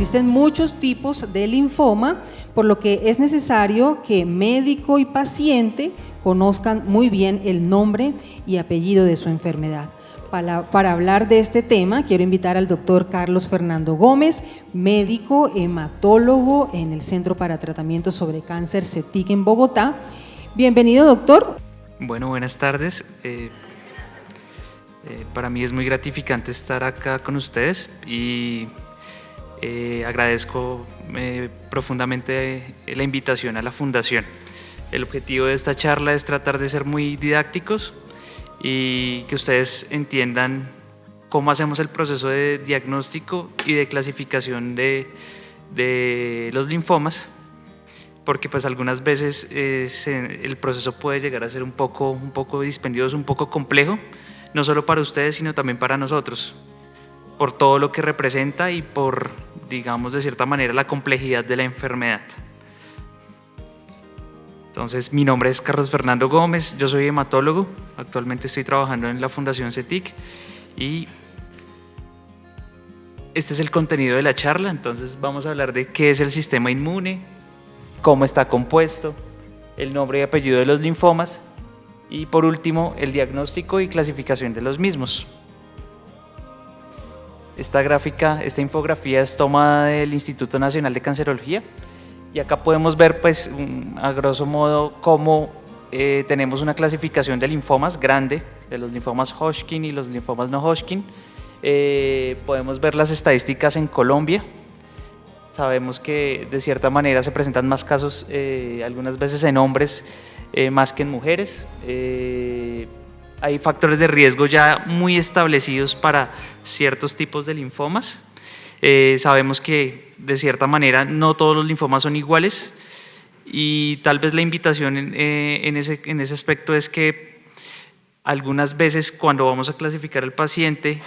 existen muchos tipos de linfoma, por lo que es necesario que médico y paciente conozcan muy bien el nombre y apellido de su enfermedad. Para hablar de este tema, quiero invitar al doctor Carlos Fernando Gómez, médico hematólogo en el Centro para Tratamiento sobre Cáncer CETIC en Bogotá. Bienvenido, doctor. Bueno, buenas tardes. Para mí es muy gratificante estar acá con ustedes y agradezco profundamente la invitación a la Fundación. El objetivo de esta charla es tratar de ser muy didácticos y que ustedes entiendan cómo hacemos el proceso de diagnóstico y de clasificación de los linfomas, porque pues algunas veces el proceso puede llegar a ser un poco dispendioso, un poco complejo, no solo para ustedes, sino también para nosotros, por todo lo que representa y por, digamos, de cierta manera, la complejidad de la enfermedad. Entonces, mi nombre es Carlos Fernando Gómez, yo soy hematólogo, actualmente estoy trabajando en la Fundación CETIC y este es el contenido de la charla. Entonces vamos a hablar de qué es el sistema inmune, cómo está compuesto, el nombre y apellido de los linfomas y por último el diagnóstico y clasificación de los mismos. Esta infografía es tomada del Instituto Nacional de Cancerología. Y acá podemos ver, pues, a grosso modo, cómo tenemos una clasificación de linfomas grande, de los linfomas Hodgkin y los linfomas no Hodgkin. Podemos ver las estadísticas en Colombia. Sabemos que de cierta manera se presentan más casos, algunas veces en hombres más que en mujeres. Hay factores de riesgo ya muy establecidos para ciertos tipos de linfomas. Sabemos que de cierta manera no todos los linfomas son iguales y tal vez la invitación en ese aspecto es que algunas veces cuando vamos a clasificar al paciente,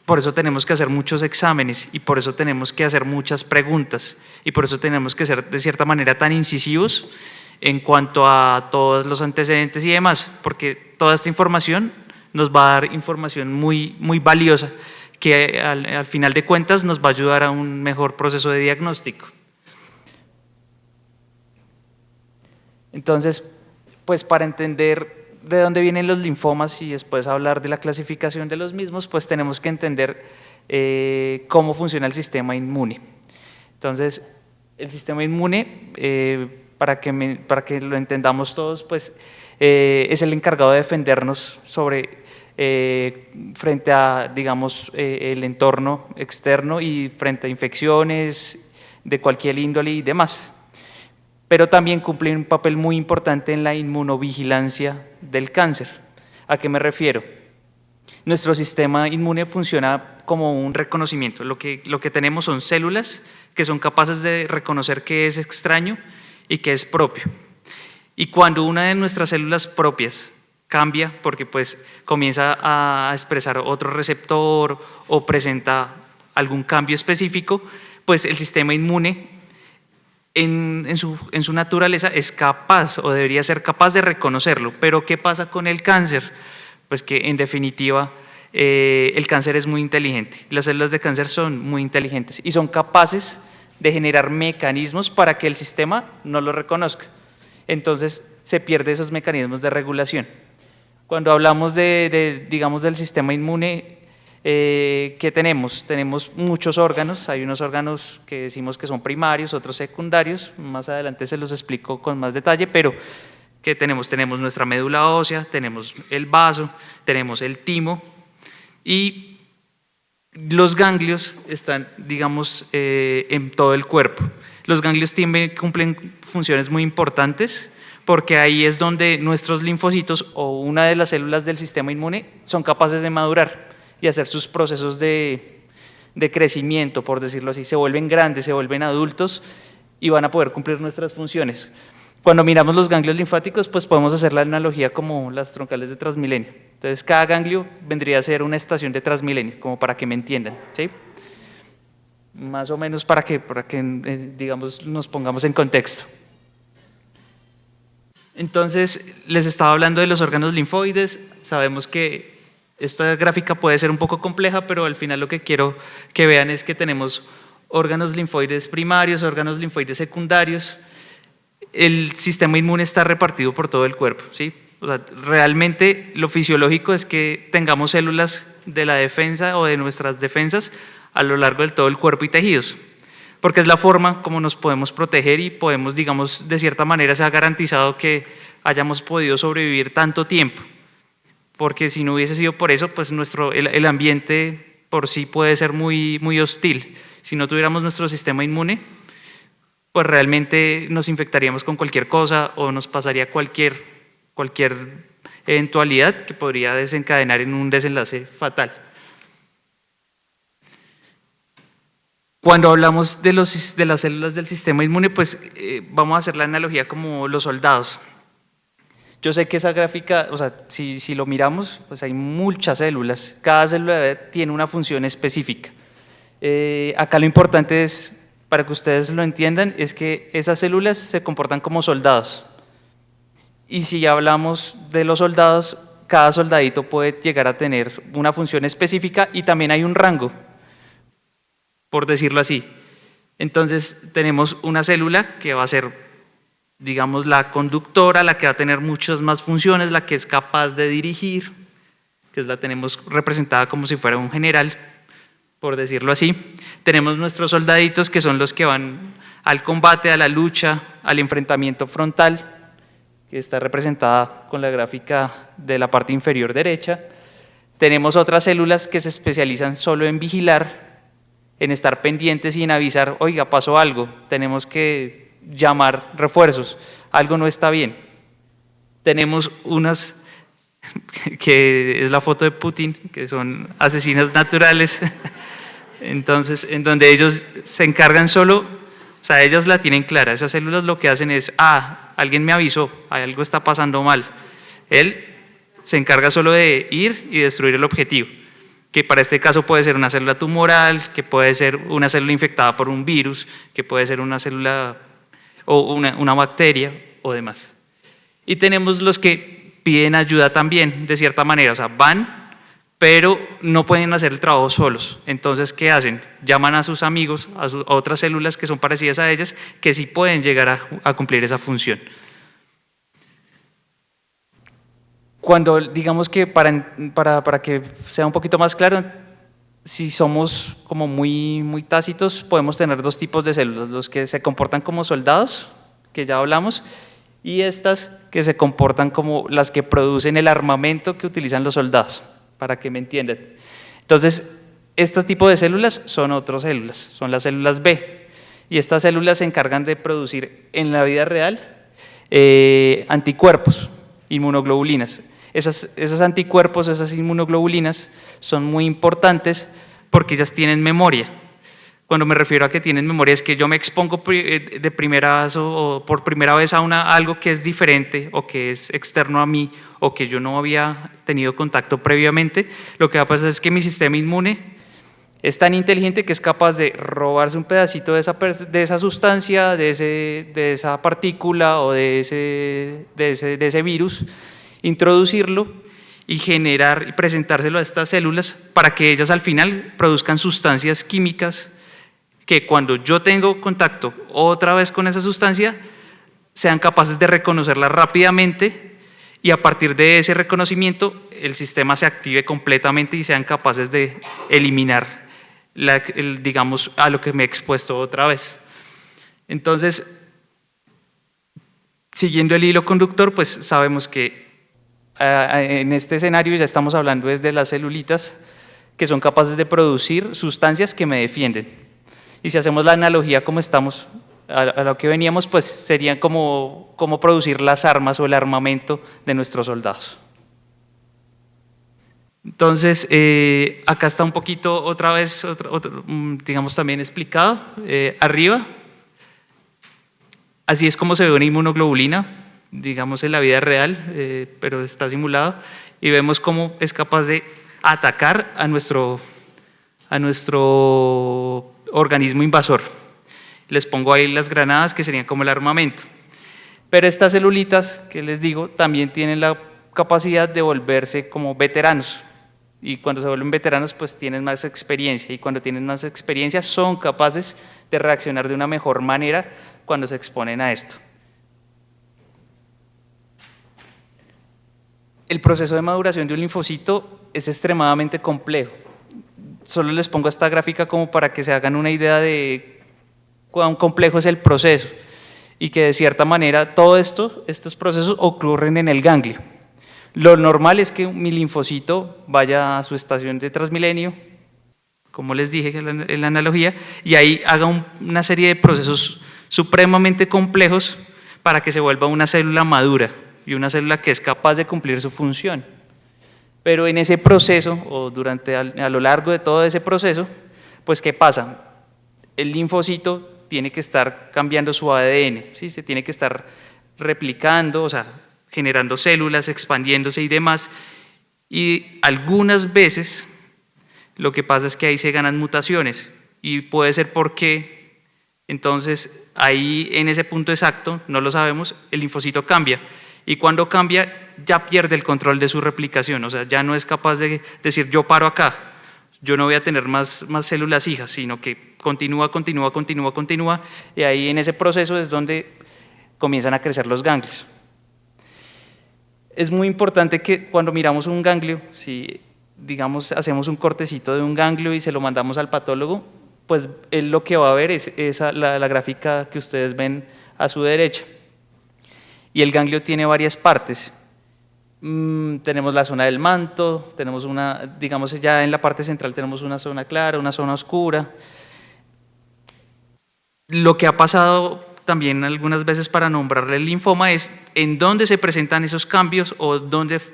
por eso tenemos que hacer muchos exámenes y por eso tenemos que hacer muchas preguntas y por eso tenemos que ser de cierta manera tan incisivos en cuanto a todos los antecedentes y demás, porque toda esta información nos va a dar información muy, muy valiosa que al final de cuentas nos va a ayudar a un mejor proceso de diagnóstico. Entonces, pues para entender de dónde vienen los linfomas y después hablar de la clasificación de los mismos, pues tenemos que entender cómo funciona el sistema inmune. Entonces, el sistema inmune, para que lo entendamos todos, pues es el encargado de defendernos frente a, digamos, el entorno externo y frente a infecciones de cualquier índole y demás. Pero también cumple un papel muy importante en la inmunovigilancia del cáncer. ¿A qué me refiero? Nuestro sistema inmune funciona como un reconocimiento. Lo que tenemos son células que son capaces de reconocer qué es extraño y qué es propio. Y cuando una de nuestras células propias cambia porque pues comienza a expresar otro receptor o presenta algún cambio específico, pues el sistema inmune en su naturaleza es capaz o debería ser capaz de reconocerlo. Pero ¿qué pasa con el cáncer? Pues que en definitiva el cáncer es muy inteligente, las células de cáncer son muy inteligentes y son capaces de generar mecanismos para que el sistema no lo reconozca. Entonces se pierden esos mecanismos de regulación. Cuando hablamos digamos, del sistema inmune, ¿qué tenemos? Tenemos muchos órganos, hay unos órganos que decimos que son primarios, otros secundarios, más adelante se los explico con más detalle, pero ¿qué tenemos? Tenemos nuestra médula ósea, tenemos el vaso, tenemos el timo y los ganglios están, digamos, en todo el cuerpo. Los ganglios cumplen funciones muy importantes, porque ahí es donde nuestros linfocitos o una de las células del sistema inmune son capaces de madurar y hacer sus procesos de crecimiento, por decirlo así, se vuelven grandes, se vuelven adultos y van a poder cumplir nuestras funciones. Cuando miramos los ganglios linfáticos, pues podemos hacer la analogía como las troncales de Transmilenio. Entonces, cada ganglio vendría a ser una estación de Transmilenio, como para que me entiendan, ¿sí? Más o menos para que digamos, nos pongamos en contexto. Entonces, les estaba hablando de los órganos linfoides. Sabemos que esta gráfica puede ser un poco compleja, pero al final lo que quiero que vean es que tenemos órganos linfoides primarios, órganos linfoides secundarios. El sistema inmune está repartido por todo el cuerpo, ¿sí? O sea, realmente lo fisiológico es que tengamos células de la defensa o de nuestras defensas a lo largo de todo el cuerpo y tejidos, porque es la forma como nos podemos proteger y podemos, digamos, de cierta manera se ha garantizado que hayamos podido sobrevivir tanto tiempo, porque si no hubiese sido por eso, pues el ambiente por sí puede ser muy, muy hostil. Si no tuviéramos nuestro sistema inmune, pues realmente nos infectaríamos con cualquier cosa o nos pasaría cualquier eventualidad que podría desencadenar en un desenlace fatal. Cuando hablamos de las células del sistema inmune, pues vamos a hacer la analogía como los soldados. Yo sé que esa gráfica, o sea, si lo miramos, pues hay muchas células. Cada célula tiene una función específica. Acá lo importante es, para que ustedes lo entiendan, es que esas células se comportan como soldados. Y si hablamos de los soldados, cada soldadito puede llegar a tener una función específica y también hay un rango, por decirlo así. Entonces tenemos una célula que va a ser, digamos, la conductora, la que va a tener muchas más funciones, la que es capaz de dirigir, que la tenemos representada como si fuera un general, por decirlo así. Tenemos nuestros soldaditos que son los que van al combate, a la lucha, al enfrentamiento frontal, que está representada con la gráfica de la parte inferior derecha. Tenemos otras células que se especializan solo en vigilar, en estar pendientes y en avisar, oiga, pasó algo, tenemos que llamar refuerzos, algo no está bien. Tenemos unas que es la foto de Putin, que son asesinas naturales, entonces, en donde ellos se encargan solo, o sea, ellas la tienen clara, esas células lo que hacen es, alguien me avisó, algo está pasando mal. Él se encarga solo de ir y destruir el objetivo, que para este caso puede ser una célula tumoral, que puede ser una célula infectada por un virus, que puede ser una célula o una bacteria o demás. Y tenemos los que piden ayuda también, de cierta manera, o sea, van, pero no pueden hacer el trabajo solos. Entonces, ¿qué hacen? Llaman a sus amigos, a otras células que son parecidas a ellas, que sí pueden llegar a cumplir esa función. Cuando, digamos que para que sea un poquito más claro, si somos como muy tácitos, podemos tener dos tipos de células, los que se comportan como soldados, que ya hablamos, y estas que se comportan como las que producen el armamento que utilizan los soldados, para que me entiendan. Entonces, este tipo de células son otras células, son las células B, y estas células se encargan de producir en la vida real anticuerpos, inmunoglobulinas. Esos anticuerpos, esas inmunoglobulinas son muy importantes porque ellas tienen memoria. Cuando me refiero a que tienen memoria es que yo me expongo de primera vez o por primera vez a algo que es diferente o que es externo a mí o que yo no había tenido contacto previamente. Lo que va a pasar es que mi sistema inmune es tan inteligente que es capaz de robarse un pedacito de esa sustancia, de esa partícula o de ese virus, introducirlo y generar y presentárselo a estas células para que ellas al final produzcan sustancias químicas que cuando yo tengo contacto otra vez con esa sustancia sean capaces de reconocerla rápidamente y a partir de ese reconocimiento el sistema se active completamente y sean capaces de eliminar digamos a lo que me he expuesto otra vez. Entonces, siguiendo el hilo conductor, pues sabemos que en este escenario ya estamos hablando desde las celulitas que son capaces de producir sustancias que me defienden. Y si hacemos la analogía como estamos, a lo que veníamos, pues serían como producir las armas o el armamento de nuestros soldados. Entonces, acá está un poquito otra vez, digamos también explicado, arriba. Así es como se ve una inmunoglobulina, digamos en la vida real, pero está simulado, y vemos cómo es capaz de atacar a nuestro organismo invasor. Les pongo ahí las granadas que serían como el armamento. Pero estas celulitas que les digo también tienen la capacidad de volverse como veteranos. y cuando se vuelven veteranos pues tienen más experiencia, y cuando tienen más experiencia son capaces de reaccionar de una mejor manera cuando se exponen a esto. El proceso de maduración de un linfocito es extremadamente complejo. Solo les pongo esta gráfica como para que se hagan una idea de cuán complejo es el proceso, y que de cierta manera todos estos procesos ocurren en el ganglio. Lo normal es que mi linfocito vaya a su estación de Transmilenio, como les dije en la analogía, y ahí haga una serie de procesos supremamente complejos para que se vuelva una célula madura y una célula que es capaz de cumplir su función. Pero en ese proceso, o a lo largo de todo ese proceso, pues ¿qué pasa? El linfocito tiene que estar cambiando su ADN, ¿sí? Se tiene que estar replicando, o sea, generando células, expandiéndose y demás, y algunas veces lo que pasa es que ahí se ganan mutaciones, y puede ser porque entonces ahí en ese punto exacto, no lo sabemos, el linfocito cambia, y cuando cambia ya pierde el control de su replicación, o sea, ya no es capaz de decir yo paro acá, yo no voy a tener más células hijas, sino que continúa, y ahí en ese proceso es donde comienzan a crecer los ganglios. Es muy importante que cuando miramos un ganglio, si digamos hacemos un cortecito de un ganglio y se lo mandamos al patólogo, pues él lo que va a ver es la gráfica que ustedes ven a su derecha. Y el ganglio tiene varias partes. Tenemos la zona del manto, tenemos digamos ya en la parte central tenemos una zona clara, una zona oscura. Lo que ha pasado también algunas veces para nombrarle el linfoma es en dónde se presentan esos cambios, o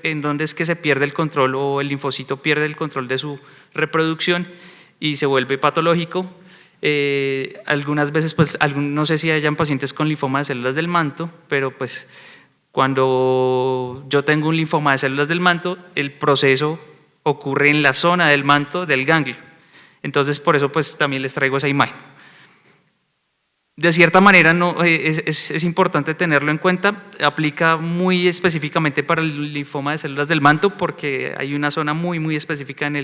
en dónde es que se pierde el control, o el linfocito pierde el control de su reproducción y se vuelve patológico. Algunas veces, pues, no sé si hayan pacientes con linfoma de células del manto, pero pues cuando yo tengo un linfoma de células del manto, el proceso ocurre en la zona del manto del ganglio. Entonces, por eso pues también les traigo esa imagen. De cierta manera es importante tenerlo en cuenta, aplica muy específicamente para el linfoma de células del manto, porque hay una zona muy específica en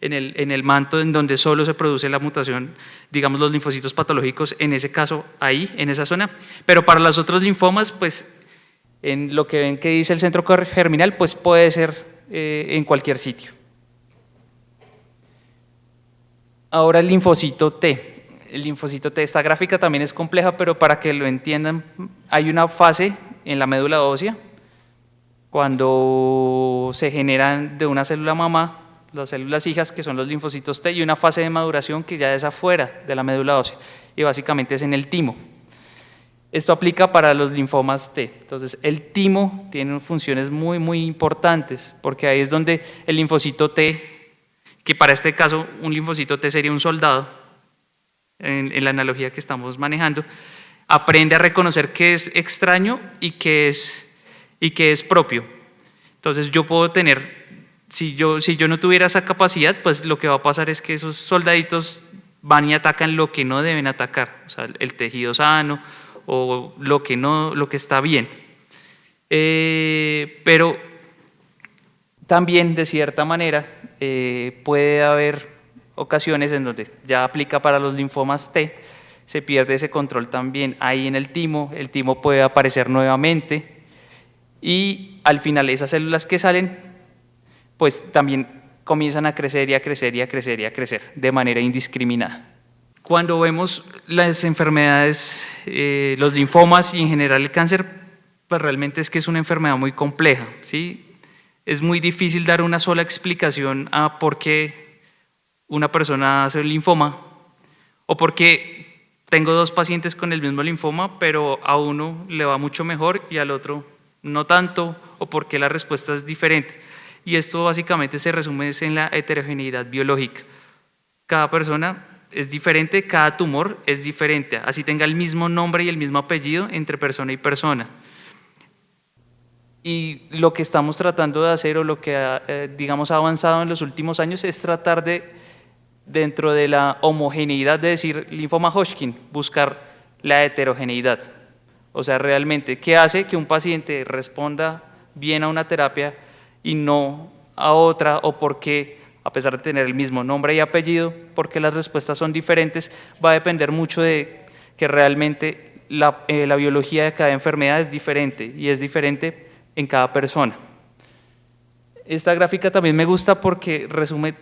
el manto en donde solo se produce la mutación, digamos los linfocitos patológicos, en ese caso ahí, en esa zona, pero para los otros linfomas, pues en lo que ven que dice el centro germinal, pues puede ser en cualquier sitio. Ahora el linfocito T. El linfocito T, esta gráfica también es compleja, pero para que lo entiendan, hay una fase en la médula ósea cuando se generan de una célula mamá las células hijas, que son los linfocitos T, y una fase de maduración que ya es afuera de la médula ósea, y básicamente es en el timo. Esto aplica para los linfomas T. Entonces, el timo tiene funciones muy importantes, porque ahí es donde el linfocito T, que para este caso un linfocito T sería un soldado, en la analogía que estamos manejando, aprende a reconocer qué es extraño y qué es propio. Entonces yo puedo tener, si yo no tuviera esa capacidad, pues lo que va a pasar es que esos soldaditos van y atacan lo que no deben atacar, o sea, el tejido sano o lo que está bien. Pero también de cierta manera puede haber ocasiones en donde ya aplica para los linfomas T, se pierde ese control también ahí en el timo puede aparecer nuevamente, y al final esas células que salen pues también comienzan a crecer y a crecer y a crecer y a crecer de manera indiscriminada. Cuando vemos las enfermedades, los linfomas y en general el cáncer, pues realmente es que es una enfermedad muy compleja, ¿sí? Es muy difícil dar una sola explicación a por qué una persona hace un linfoma, o porque tengo dos pacientes con el mismo linfoma, pero a uno le va mucho mejor y al otro no tanto, o porque la respuesta es diferente. Y esto básicamente se resume en la heterogeneidad biológica. Cada persona es diferente, cada tumor es diferente, así tenga el mismo nombre y el mismo apellido entre persona y persona. Y lo que estamos tratando de hacer, o lo que digamos ha avanzado en los últimos años, es tratar de, dentro de la homogeneidad de decir linfoma Hodgkin, buscar la heterogeneidad. O sea, realmente, ¿qué hace que un paciente responda bien a una terapia y no a otra? O por qué a pesar de tener el mismo nombre y apellido, porque las respuestas son diferentes, va a depender mucho de que realmente la biología de cada enfermedad es diferente y es diferente en cada persona. Esta gráfica también me gusta porque resume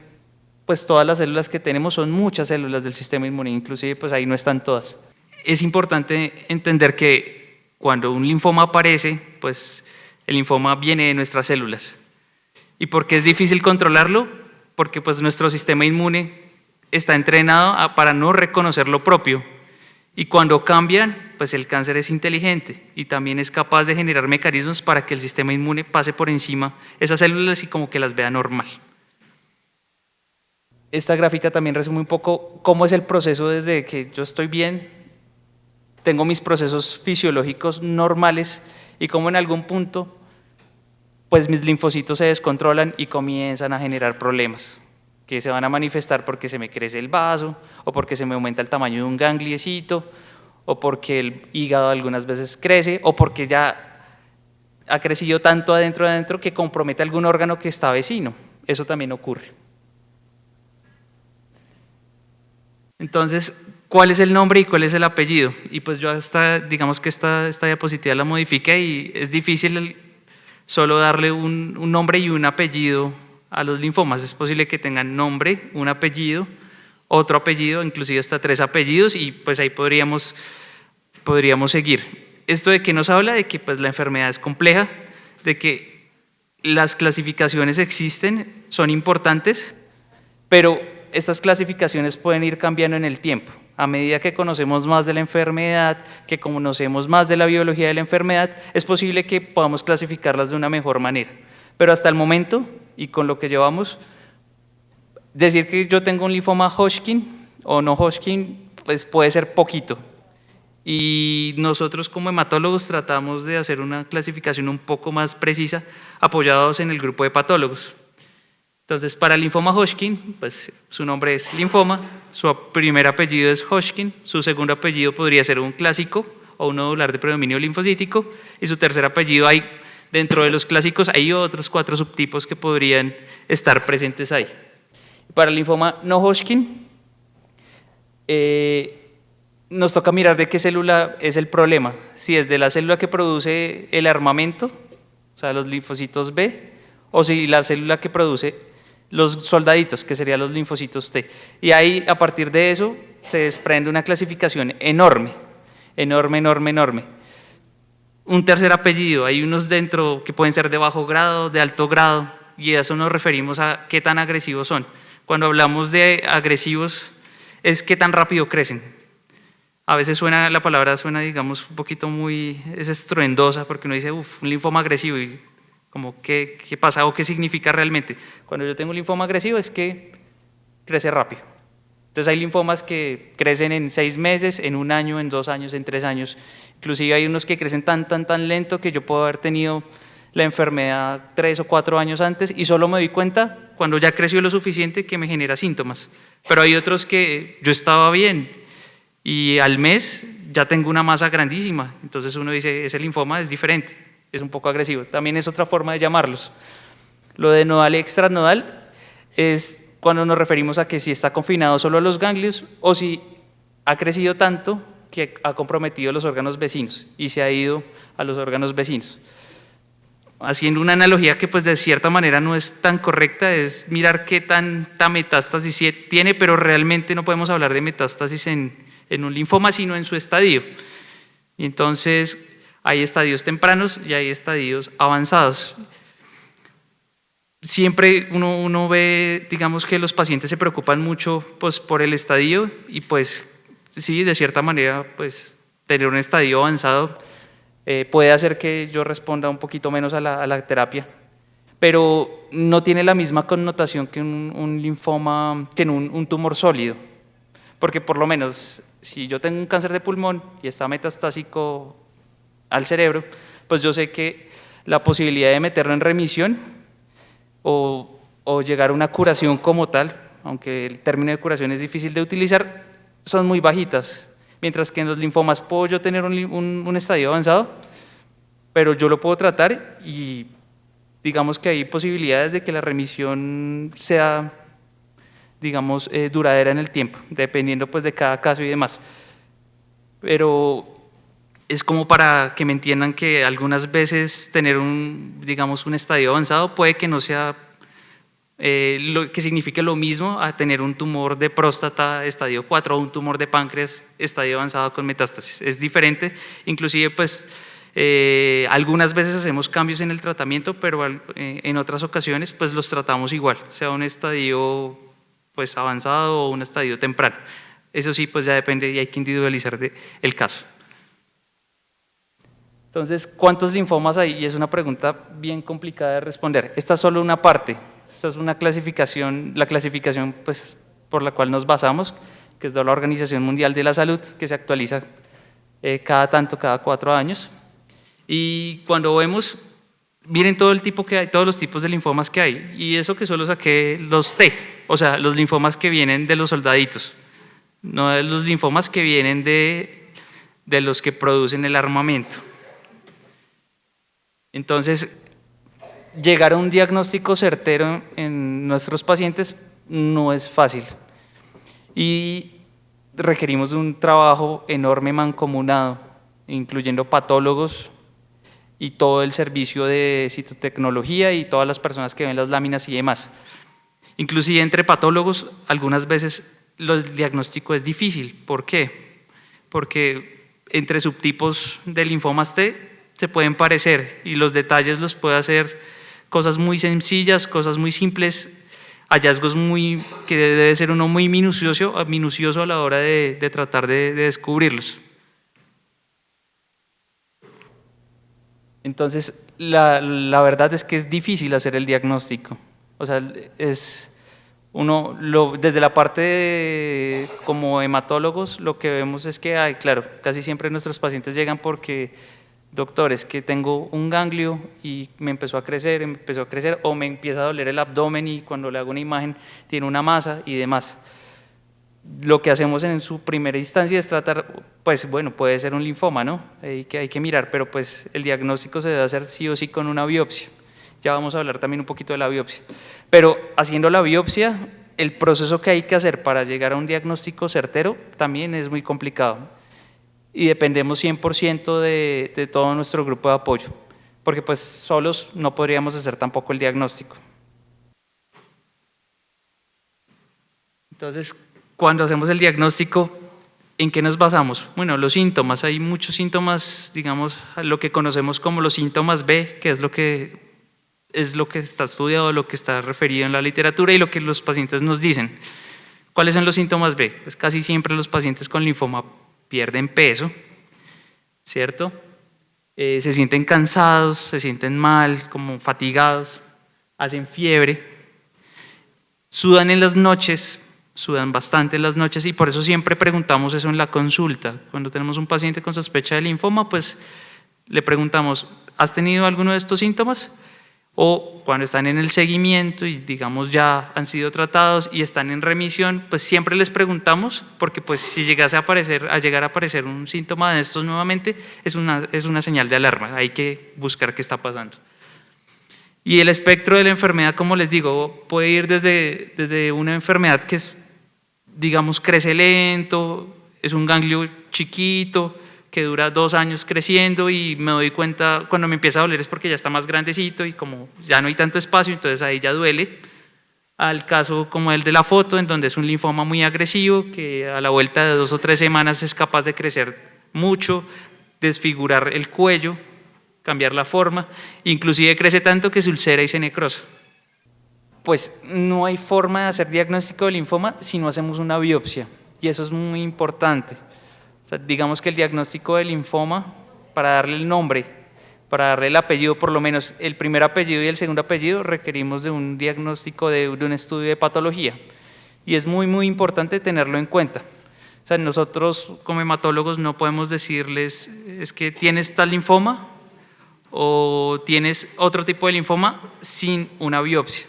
pues todas las células que tenemos, son muchas células del sistema inmune, inclusive pues ahí no están todas. Es importante entender que cuando un linfoma aparece, pues el linfoma viene de nuestras células. ¿Y por qué es difícil controlarlo? Porque pues nuestro sistema inmune está entrenado para no reconocer lo propio. Y cuando cambian, pues el cáncer es inteligente y también es capaz de generar mecanismos para que el sistema inmune pase por encima de esas células y como que las vea normal. Esta gráfica también resume un poco cómo es el proceso desde que yo estoy bien, tengo mis procesos fisiológicos normales y cómo en algún punto pues mis linfocitos se descontrolan y comienzan a generar problemas que se van a manifestar porque se me crece el vaso o porque se me aumenta el tamaño de un gangliecito o porque el hígado algunas veces crece o porque ya ha crecido tanto adentro que compromete algún órgano que está vecino. Eso también ocurre. Entonces, ¿cuál es el nombre y cuál es el apellido? Y pues yo digamos que esta diapositiva la modifiqué y es difícil solo darle un nombre y un apellido a los linfomas. Es posible que tengan nombre, un apellido, otro apellido, inclusive hasta 3 apellidos y pues ahí podríamos seguir. ¿Esto de qué nos habla? De que pues la enfermedad es compleja, de que las clasificaciones existen, son importantes, pero estas clasificaciones pueden ir cambiando en el tiempo. A medida que conocemos más de la enfermedad, que conocemos más de la biología de la enfermedad, es posible que podamos clasificarlas de una mejor manera. Pero hasta el momento, y con lo que llevamos, decir que yo tengo un linfoma Hodgkin o no Hodgkin, pues puede ser poquito. Y nosotros como hematólogos tratamos de hacer una clasificación un poco más precisa, apoyados en el grupo de patólogos. Entonces, para el linfoma Hodgkin, pues su nombre es linfoma, su primer apellido es Hodgkin, su segundo apellido podría ser un clásico o un nodular de predominio linfocítico, y su tercer apellido dentro de los clásicos hay otros 4 subtipos que podrían estar presentes ahí. Para el linfoma no Hodgkin, nos toca mirar de qué célula es el problema, si es de la célula que produce el armamento, o sea, los linfocitos B, o si la célula que produce los soldaditos, que serían los linfocitos T. Y ahí, a partir de eso, se desprende una clasificación enorme. Un tercer apellido, hay unos dentro que pueden ser de bajo grado, de alto grado, y a eso nos referimos a qué tan agresivos son. Cuando hablamos de agresivos, es qué tan rápido crecen. A veces la palabra suena, digamos, un poquito es estruendosa, porque uno dice, un linfoma agresivo, y como, ¿qué pasa o qué significa realmente? Cuando yo tengo un linfoma agresivo es que crece rápido. Entonces hay linfomas que crecen en 6 meses, en 1 año, en 2 años, en 3 años. Inclusive hay unos que crecen tan lento que yo puedo haber tenido la enfermedad 3 o 4 años antes y solo me doy cuenta cuando ya creció lo suficiente que me genera síntomas. Pero hay otros que yo estaba bien y al mes ya tengo una masa grandísima. Entonces uno dice, ese linfoma es diferente. Es un poco agresivo. También es otra forma de llamarlos. Lo de nodal y extranodal es cuando nos referimos a que si está confinado solo a los ganglios o si ha crecido tanto que ha comprometido los órganos vecinos y se ha ido a los órganos vecinos. Haciendo una analogía que pues de cierta manera no es tan correcta, es mirar qué tanta metástasis tiene, pero realmente no podemos hablar de metástasis en un linfoma, sino en su estadio. Y entonces hay estadios tempranos y hay estadios avanzados. Siempre uno ve, digamos que los pacientes se preocupan mucho pues, por el estadio y pues sí, de cierta manera, pues tener un estadio avanzado puede hacer que yo responda un poquito menos a la terapia, pero no tiene la misma connotación que un linfoma, que un tumor sólido, porque por lo menos si yo tengo un cáncer de pulmón y está metastásico al cerebro, pues yo sé que la posibilidad de meterlo en remisión o llegar a una curación como tal, aunque el término de curación es difícil de utilizar, son muy bajitas, mientras que en los linfomas puedo yo tener un estadio avanzado, pero yo lo puedo tratar y digamos que hay posibilidades de que la remisión sea digamos, duradera en el tiempo, dependiendo pues de cada caso y demás. Pero es como para que me entiendan que algunas veces tener digamos, un estadio avanzado puede que no sea lo que signifique lo mismo a tener un tumor de próstata estadio 4 o un tumor de páncreas estadio avanzado con metástasis. Es diferente, inclusive pues algunas veces hacemos cambios en el tratamiento, pero en otras ocasiones pues los tratamos igual, sea un estadio pues avanzado o un estadio temprano. Eso sí, pues ya depende y hay que individualizar el caso. Entonces, ¿cuántos linfomas hay? Y es una pregunta bien complicada de responder. Esta es solo una parte. Esta es una clasificación, la clasificación pues, por la cual nos basamos, que es de la Organización Mundial de la Salud, que se actualiza cada 4 años. Y cuando vemos, miren todo el tipo que hay, todos los tipos de linfomas que hay. Y eso que solo saqué los T, o sea, los linfomas que vienen de los soldaditos, no de los linfomas que vienen de los que producen el armamento. Entonces, llegar a un diagnóstico certero en nuestros pacientes no es fácil y requerimos de un trabajo enorme mancomunado, incluyendo patólogos y todo el servicio de citotecnología y todas las personas que ven las láminas y demás. Inclusive entre patólogos, algunas veces el diagnóstico es difícil. ¿Por qué? Porque entre subtipos de linfomas T se pueden parecer y los detalles los puede hacer cosas muy sencillas, cosas muy simples, hallazgos que debe ser uno muy minucioso a la hora de tratar de descubrirlos. Entonces, la verdad es que es difícil hacer el diagnóstico. O sea, desde la parte como hematólogos, lo que vemos es que, claro, casi siempre nuestros pacientes llegan porque doctores, que tengo un ganglio y me empezó a crecer, o me empieza a doler el abdomen y cuando le hago una imagen tiene una masa y demás. Lo que hacemos en su primera instancia es tratar, pues bueno, puede ser un linfoma, ¿no? Hay que mirar, pero pues el diagnóstico se debe hacer sí o sí con una biopsia. Ya vamos a hablar también un poquito de la biopsia. Pero haciendo la biopsia, el proceso que hay que hacer para llegar a un diagnóstico certero también es muy complicado. Y dependemos 100% de todo nuestro grupo de apoyo, porque pues solos no podríamos hacer tampoco el diagnóstico. Entonces, cuando hacemos el diagnóstico, ¿en qué nos basamos? Bueno, los síntomas, hay muchos síntomas, digamos, lo que conocemos como los síntomas B, que es lo que está estudiado, lo que está referido en la literatura y lo que los pacientes nos dicen. ¿Cuáles son los síntomas B? Pues casi siempre los pacientes con linfoma pierden peso, ¿cierto? Se sienten cansados, se sienten mal, como fatigados, hacen fiebre, sudan en las noches, sudan bastante en las noches y por eso siempre preguntamos eso en la consulta. Cuando tenemos un paciente con sospecha de linfoma, pues le preguntamos, ¿has tenido alguno de estos síntomas? O cuando están en el seguimiento y digamos ya han sido tratados y están en remisión, pues siempre les preguntamos porque pues si llegase a llegar a aparecer un síntoma de estos nuevamente es una señal de alarma, hay que buscar qué está pasando. Y el espectro de la enfermedad, como les digo, puede ir desde una enfermedad que es, digamos, crece lento, es un ganglio chiquito, que dura 2 años creciendo y me doy cuenta cuando me empieza a doler es porque ya está más grandecito y como ya no hay tanto espacio, entonces ahí ya duele. Al caso como el de la foto, en donde es un linfoma muy agresivo que a la vuelta de 2 o 3 semanas es capaz de crecer mucho, desfigurar el cuello, cambiar la forma, inclusive crece tanto que se ulcera y se necrosa. Pues no hay forma de hacer diagnóstico de linfoma si no hacemos una biopsia y eso es muy importante. O sea, digamos que el diagnóstico de linfoma, para darle el nombre, para darle el apellido, por lo menos el primer apellido y el segundo apellido, requerimos de un diagnóstico de un estudio de patología. Y es muy, muy importante tenerlo en cuenta. O sea, nosotros como hematólogos no podemos decirles, es que tienes tal linfoma o tienes otro tipo de linfoma sin una biopsia.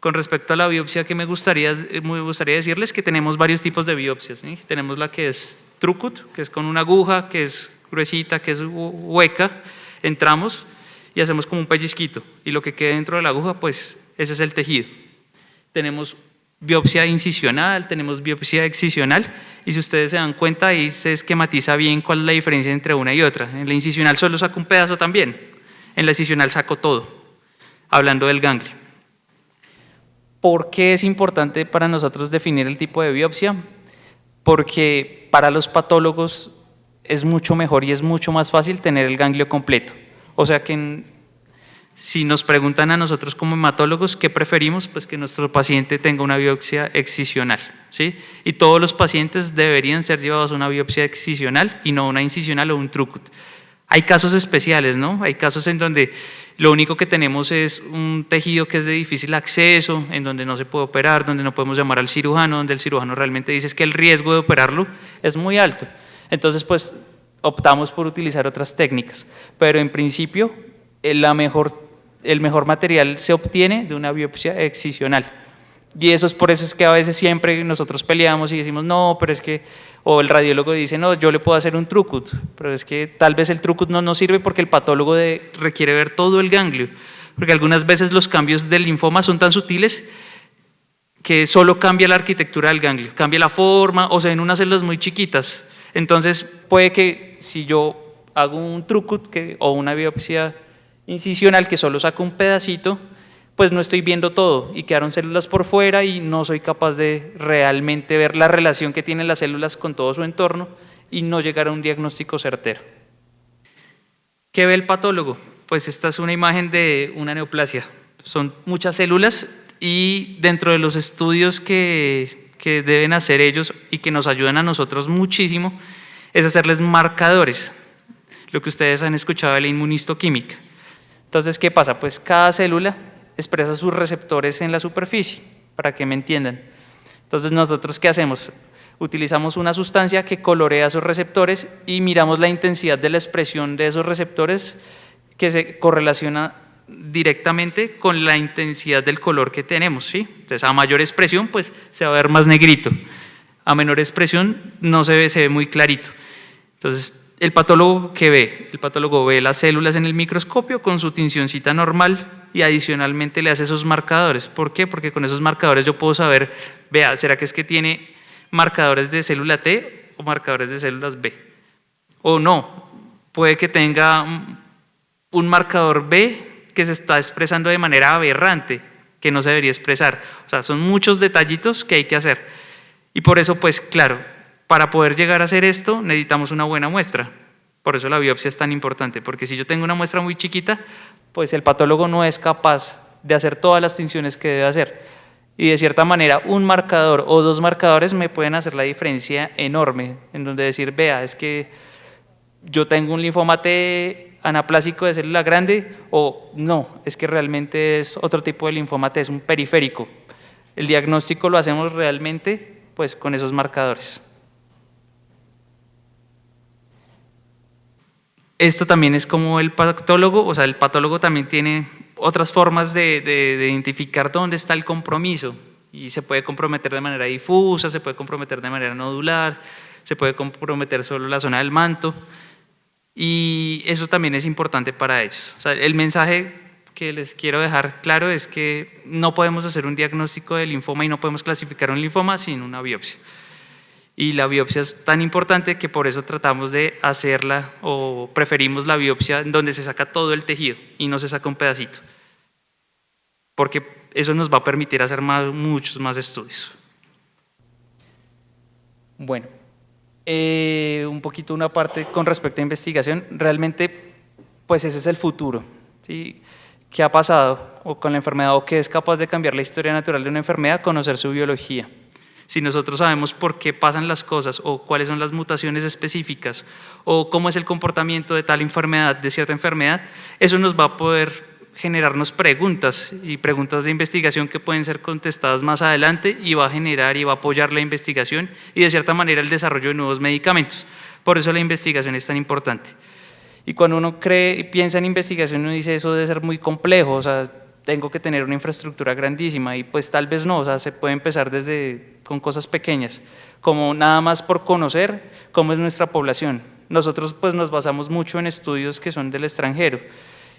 Con respecto a la biopsia, que me gustaría decirles que tenemos varios tipos de biopsias, ¿sí? Tenemos la que es Trucut, que es con una aguja, que es gruesita, que es hueca, entramos y hacemos como un pellizquito y lo que quede dentro de la aguja, pues ese es el tejido. Tenemos biopsia incisional, tenemos biopsia excisional, y si ustedes se dan cuenta, ahí se esquematiza bien cuál es la diferencia entre una y otra. En la incisional solo saco un pedazo también, en la excisional saco todo, hablando del ganglio. ¿Por qué es importante para nosotros definir el tipo de biopsia? Porque para los patólogos es mucho mejor y es mucho más fácil tener el ganglio completo. O sea que si nos preguntan a nosotros como hematólogos qué preferimos, pues que nuestro paciente tenga una biopsia excisional, ¿sí? Y todos los pacientes deberían ser llevados a una biopsia excisional y no una incisional o un TruCut. Hay casos especiales, ¿no? Hay casos en donde lo único que tenemos es un tejido que es de difícil acceso, en donde no se puede operar, donde no podemos llamar al cirujano, donde el cirujano realmente dice que el riesgo de operarlo es muy alto. Entonces, pues, optamos por utilizar otras técnicas. Pero en principio, el mejor material se obtiene de una biopsia excisional. Y eso es por eso es que a veces siempre nosotros peleamos y decimos, no, pero es que, o el radiólogo dice, no, yo le puedo hacer un TruCut, pero es que tal vez el TruCut no nos sirve porque el patólogo requiere ver todo el ganglio, porque algunas veces los cambios del linfoma son tan sutiles que solo cambia la arquitectura del ganglio, cambia la forma, o se ven unas células muy chiquitas. Entonces puede que si yo hago un TruCut o una biopsia incisional que solo saco un pedacito, pues no estoy viendo todo y quedaron células por fuera y no soy capaz de realmente ver la relación que tienen las células con todo su entorno y no llegar a un diagnóstico certero. ¿Qué ve el patólogo? Pues esta es una imagen de una neoplasia. Son muchas células y dentro de los estudios que deben hacer ellos y que nos ayudan a nosotros muchísimo es hacerles marcadores, lo que ustedes han escuchado de la inmunistoquímica. Entonces, ¿qué pasa? Pues cada célula expresa sus receptores en la superficie, para que me entiendan. Entonces, ¿nosotros qué hacemos? Utilizamos una sustancia que colorea esos receptores y miramos la intensidad de la expresión de esos receptores que se correlaciona directamente con la intensidad del color que tenemos, ¿sí? Entonces, a mayor expresión, pues se va a ver más negrito. A menor expresión, no se ve muy clarito. Entonces, ¿el patólogo qué ve? El patólogo ve las células en el microscopio con su tincioncita normal y adicionalmente le hace esos marcadores. ¿Por qué? Porque con esos marcadores yo puedo saber, vea, ¿será que es que tiene marcadores de célula T o marcadores de células B? O no, puede que tenga un marcador B que se está expresando de manera aberrante, que no se debería expresar. O sea, son muchos detallitos que hay que hacer. Y por eso, pues claro, para poder llegar a hacer esto necesitamos una buena muestra. Por eso la biopsia es tan importante, porque si yo tengo una muestra muy chiquita, pues el patólogo no es capaz de hacer todas las tinciones que debe hacer. Y de cierta manera, un marcador o dos marcadores me pueden hacer la diferencia enorme, en donde decir, vea, es que yo tengo un linfoma T anaplásico de célula grande, o no, es que realmente es otro tipo de linfoma T, es un periférico. El diagnóstico lo hacemos realmente pues con esos marcadores. Esto también es como el patólogo, o sea, el patólogo también tiene otras formas de identificar dónde está el compromiso y se puede comprometer de manera difusa, se puede comprometer de manera nodular, se puede comprometer solo la zona del manto y eso también es importante para ellos. O sea, el mensaje que les quiero dejar claro es que no podemos hacer un diagnóstico de linfoma y no podemos clasificar un linfoma sin una biopsia. Y la biopsia es tan importante que por eso tratamos de hacerla o preferimos la biopsia en donde se saca todo el tejido y no se saca un pedacito, porque eso nos va a permitir hacer muchos más estudios. Bueno, un poquito una parte con respecto a investigación, realmente pues ese es el futuro, ¿sí? ¿Qué ha pasado con la enfermedad o qué es capaz de cambiar la historia natural de una enfermedad? Conocer su biología. Si nosotros sabemos por qué pasan las cosas o cuáles son las mutaciones específicas o cómo es el comportamiento de tal enfermedad, de cierta enfermedad, eso nos va a poder generarnos preguntas y preguntas de investigación que pueden ser contestadas más adelante y va a generar y va a apoyar la investigación y de cierta manera el desarrollo de nuevos medicamentos. Por eso la investigación es tan importante. Y cuando uno cree y piensa en investigación, uno dice eso debe ser muy complejo, o sea, tengo que tener una infraestructura grandísima y pues tal vez no, o sea, se puede empezar con cosas pequeñas, como nada más por conocer cómo es nuestra población. Nosotros pues nos basamos mucho en estudios que son del extranjero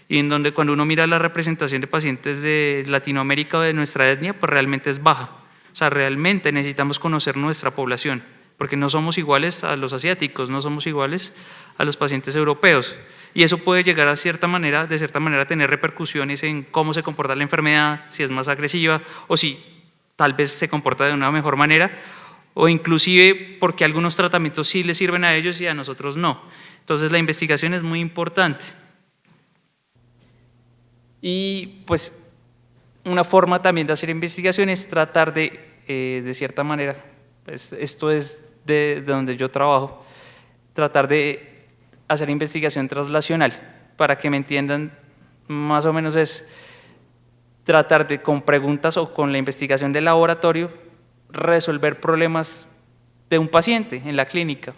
y en donde cuando uno mira la representación de pacientes de Latinoamérica o de nuestra etnia, pues realmente es baja, O sea, realmente necesitamos conocer nuestra población, porque no somos iguales a los asiáticos, no somos iguales a los pacientes europeos. Y eso puede llegar de cierta manera, a tener repercusiones en cómo se comporta la enfermedad, si es más agresiva o si tal vez se comporta de una mejor manera, o inclusive porque algunos tratamientos sí les sirven a ellos y a nosotros no. Entonces la investigación es muy importante. Y pues una forma también de hacer investigación es tratar de cierta manera, pues, esto es de donde yo trabajo, tratar de hacer investigación translacional. Para que me entiendan, más o menos es tratar de, con preguntas o con la investigación del laboratorio, resolver problemas de un paciente en la clínica.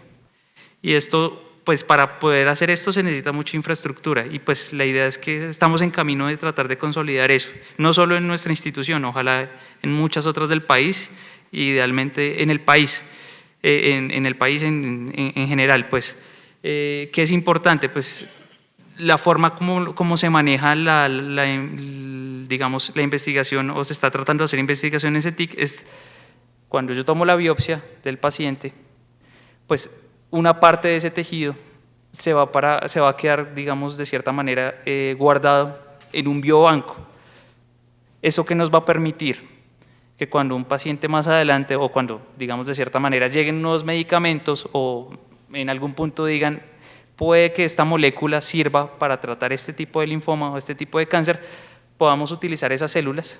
Y esto, pues para poder hacer esto se necesita mucha infraestructura y pues la idea es que estamos en camino de tratar de consolidar eso, no solo en nuestra institución, ojalá en muchas otras del país, idealmente en el país, en general, pues. ¿Qué es importante? Pues la forma como se maneja digamos, la investigación o se está tratando de hacer investigación en CETIC es cuando yo tomo la biopsia del paciente, pues una parte de ese tejido se va a quedar, digamos, de cierta manera guardado en un biobanco. ¿Eso qué nos va a permitir? Que cuando un paciente más adelante o cuando, digamos, de cierta manera lleguen nuevos medicamentos o en algún punto digan, puede que esta molécula sirva para tratar este tipo de linfoma o este tipo de cáncer, podamos utilizar esas células.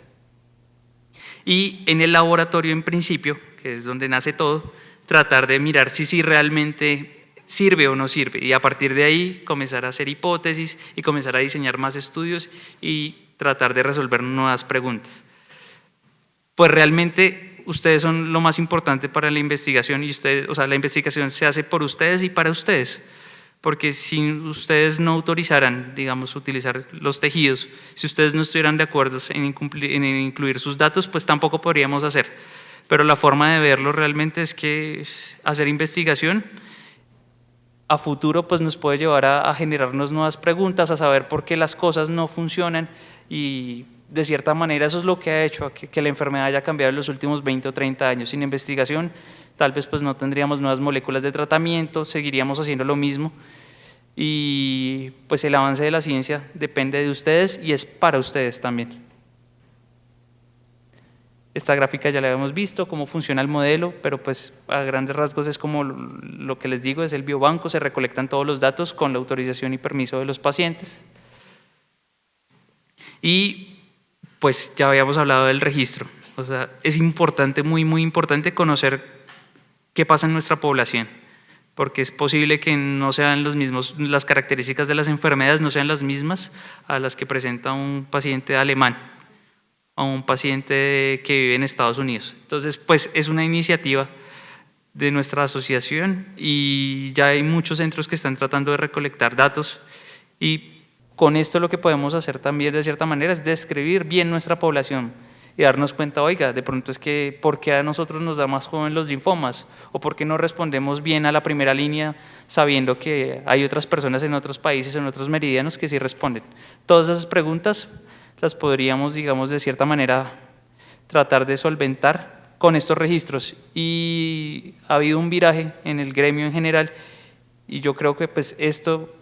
Y en el laboratorio, en principio, que es donde nace todo, tratar de mirar si realmente sirve o no sirve. Y a partir de ahí comenzar a hacer hipótesis y comenzar a diseñar más estudios y tratar de resolver nuevas preguntas. Pues realmente ustedes son lo más importante para la investigación y ustedes, o sea, la investigación se hace por ustedes y para ustedes, porque si ustedes no autorizaran, digamos, utilizar los tejidos, si ustedes no estuvieran de acuerdo en incluir sus datos, pues tampoco podríamos hacer. Pero la forma de verlo realmente es que hacer investigación a futuro pues nos puede llevar a generarnos nuevas preguntas, a saber por qué las cosas no funcionan y de cierta manera eso es lo que ha hecho que la enfermedad haya cambiado en los últimos 20 o 30 años. Sin investigación tal vez pues no tendríamos nuevas moléculas de tratamiento, seguiríamos haciendo lo mismo y pues el avance de la ciencia depende de ustedes y es para ustedes también. Esta gráfica ya la habíamos visto, cómo funciona el modelo, pero pues a grandes rasgos es como lo que les digo, es el biobanco, se recolectan todos los datos con la autorización y permiso de los pacientes. Y pues ya habíamos hablado del registro, o sea, es importante, muy importante conocer qué pasa en nuestra población, porque es posible que no sean las características de las enfermedades no sean las mismas a las que presenta un paciente alemán o un paciente que vive en Estados Unidos. Entonces, pues es una iniciativa de nuestra asociación y ya hay muchos centros que están tratando de recolectar datos y con esto lo que podemos hacer también de cierta manera es describir bien nuestra población y darnos cuenta, oiga, de pronto es que ¿por qué a nosotros nos da más joven los linfomas? ¿O por qué no respondemos bien a la primera línea sabiendo que hay otras personas en otros países, en otros meridianos que sí responden? Todas esas preguntas las podríamos, digamos, de cierta manera tratar de solventar con estos registros y ha habido un viraje en el gremio en general y yo creo que pues esto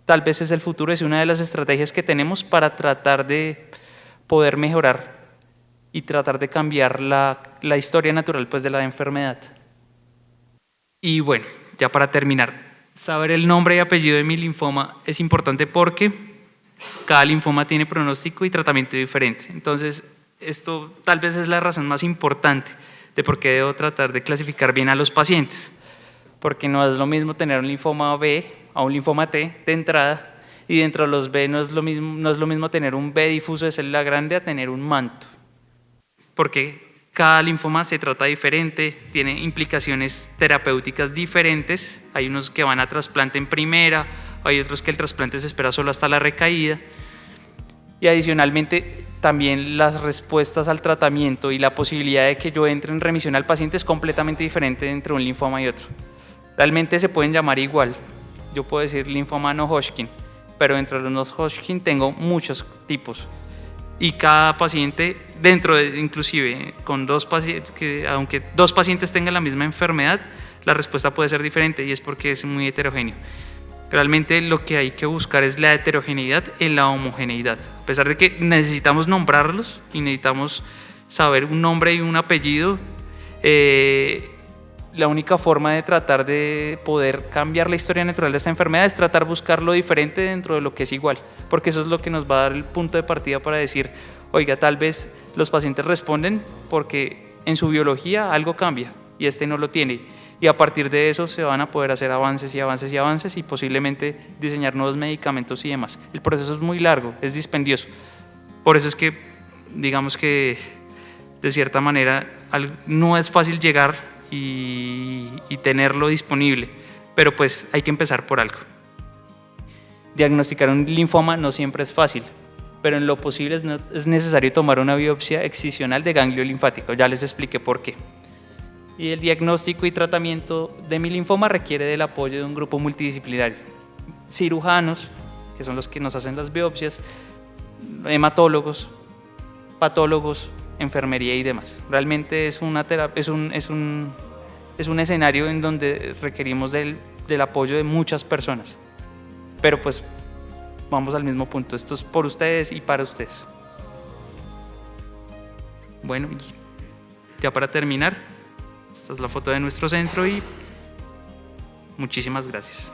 tal vez es el futuro, es una de las estrategias que tenemos para tratar de poder mejorar y tratar de cambiar la historia natural pues, de la enfermedad. Y bueno, ya para terminar, saber el nombre y apellido de mi linfoma es importante porque cada linfoma tiene pronóstico y tratamiento diferente. Entonces, esto tal vez es la razón más importante de por qué debo tratar de clasificar bien a los pacientes. Porque no es lo mismo tener un linfoma B a un linfoma T de entrada y dentro de los B no es lo mismo tener un B difuso de célula grande a tener un manto. Porque cada linfoma se trata diferente, tiene implicaciones terapéuticas diferentes, hay unos que van a trasplante en primera, hay otros que el trasplante se espera solo hasta la recaída y adicionalmente también las respuestas al tratamiento y la posibilidad de que yo entre en remisión al paciente es completamente diferente entre un linfoma y otro. Realmente se pueden llamar igual, yo puedo decir linfoma no Hodgkin, pero entre los no Hodgkin tengo muchos tipos y cada paciente, dentro de, inclusive con dos pacientes, aunque dos pacientes tengan la misma enfermedad, la respuesta puede ser diferente y es porque es muy heterogéneo. Realmente lo que hay que buscar es la heterogeneidad en la homogeneidad. A pesar de que necesitamos nombrarlos y necesitamos saber un nombre y un apellido, la única forma de tratar de poder cambiar la historia natural de esta enfermedad es tratar de buscar lo diferente dentro de lo que es igual, porque eso es lo que nos va a dar el punto de partida para decir, oiga, tal vez los pacientes responden porque en su biología algo cambia y este no lo tiene. Y a partir de eso se van a poder hacer avances y avances y avances y posiblemente diseñar nuevos medicamentos y demás. El proceso es muy largo, es dispendioso. Por eso es que, digamos que de cierta manera no es fácil llegar y tenerlo disponible, pero pues hay que empezar por algo. Diagnosticar un linfoma no siempre es fácil, pero en lo posible es necesario tomar una biopsia excisional de ganglio linfático. Ya les expliqué por qué. Y el diagnóstico y tratamiento de mi linfoma requiere del apoyo de un grupo multidisciplinario. Cirujanos, que son los que nos hacen las biopsias, hematólogos, patólogos, enfermería y demás. Realmente es un escenario en donde requerimos del apoyo de muchas personas. Pero pues vamos al mismo punto, esto es por ustedes y para ustedes. Bueno, ya para terminar, esta es la foto de nuestro centro y muchísimas gracias.